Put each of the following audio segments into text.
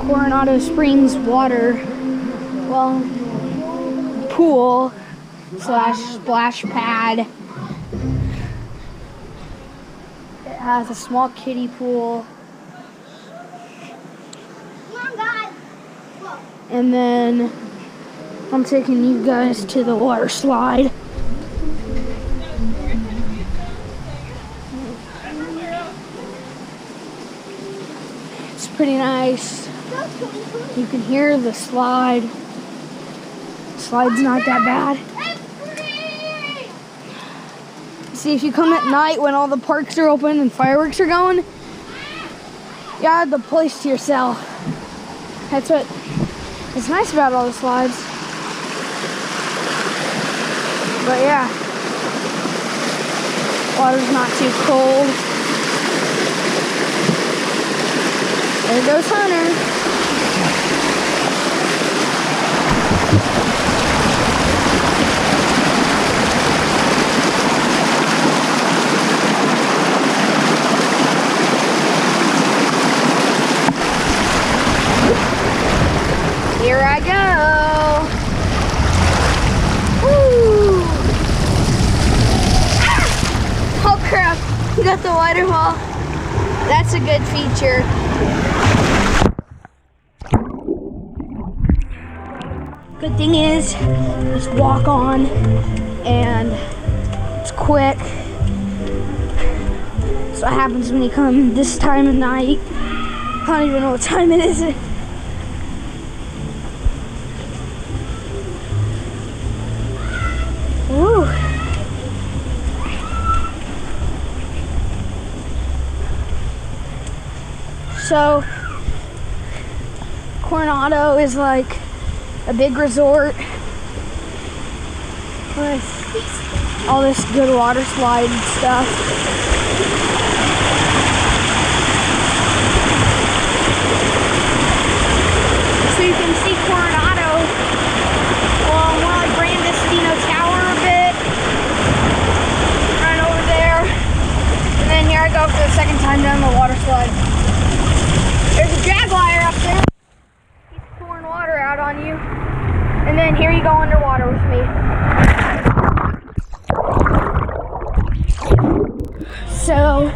Coronado Springs water, well, pool slash splash pad. It has a small kiddie pool. And then I'm taking you guys to the water slide. It's pretty nice. You can hear the slide. The slide's not that bad. See, if you come at night when all the parks are open and fireworks are going, you have the place to yourself. That's what it's nice about all the slides. But yeah, water's not too cold. There goes Hunter. Here I go. Woo. Ah! Oh crap, you got the waterfall. That's a good feature. Good thing is, just walk on and it's quick. So what happens when you come this time of night? I don't even know what time it is. Woo. So, Coronado is like a big resort with all this good water slide and stuff. So you can see Coronado, well, more like Brandestino Tower a bit, right over there. And then here I go for the second time down the water slide. There's a jaguar up there. He's pouring water out on you. And then here you go underwater with me. So,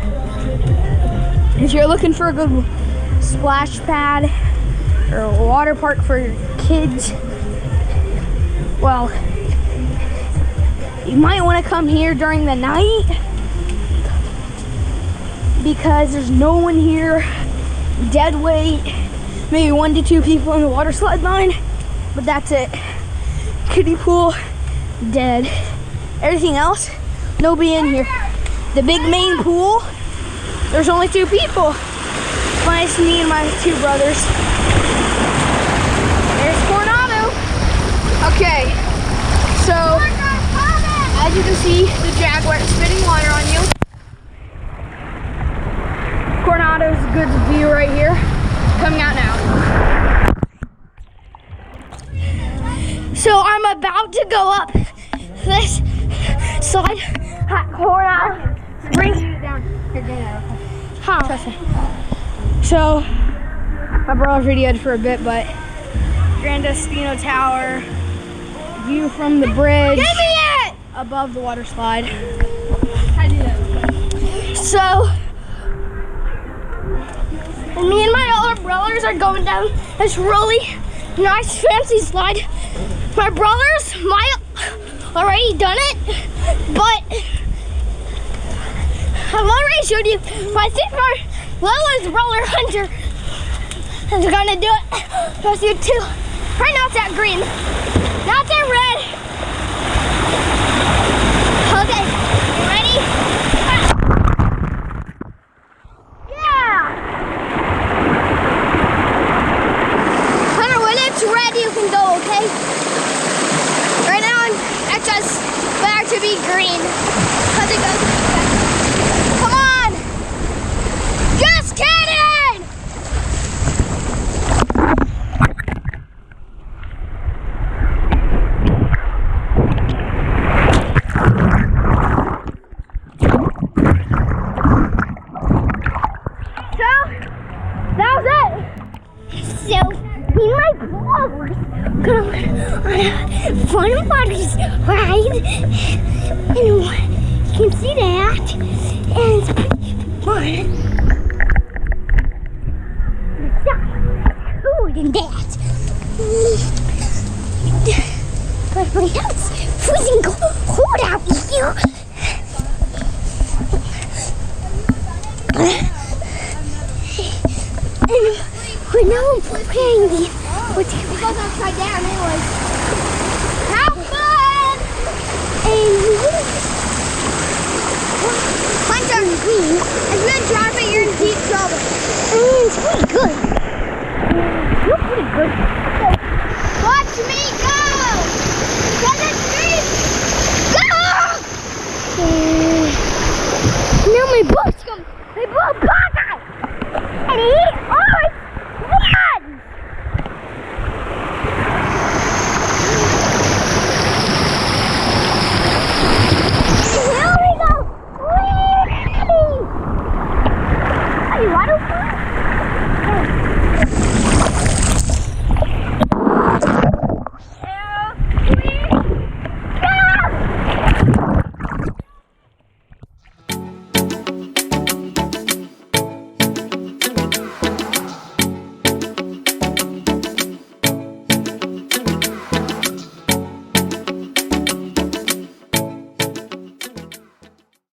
if you're looking for a good splash pad or a water park for kids, well, you might want to come here during the night because there's no one here. Dead weight, maybe 1 to 2 people in the water slide line, but that's it. Kiddie pool, dead. Everything else, nobody in here. The big main pool, there's only 2 people. Minus me and my 2 brothers. There's Coronado. Okay, so as you can see, the jaguar is spitting water on you. Coronado's a good view right here. Coming out now. So I'm about to go up this slide at Coronado. Bring it down. How? So my brother videoed for a bit, but Brandestino Tower, view from the bridge. Give me it! Above the water slide. How do you do that? So me and my older brothers are going down this really nice fancy slide. My brothers might already done it, but I've already showed you. But I think my littlest brother Hunter is gonna do it. Let's do 2. Right now it's at green. Now it's at red. Okay, you ready? You can go, okay? Right now I'm just back to be green. How's it go? Come on! Just kidding! So, me and my brothers go on a fun water ride. And you can see that. And it's pretty fun. It's not cooler than that. But my house freezing cold out here. And we're now playing the what's it goes upside down anyway. How fun! And Hunter green. If you're driving, you're in deep trouble. And it's pretty good.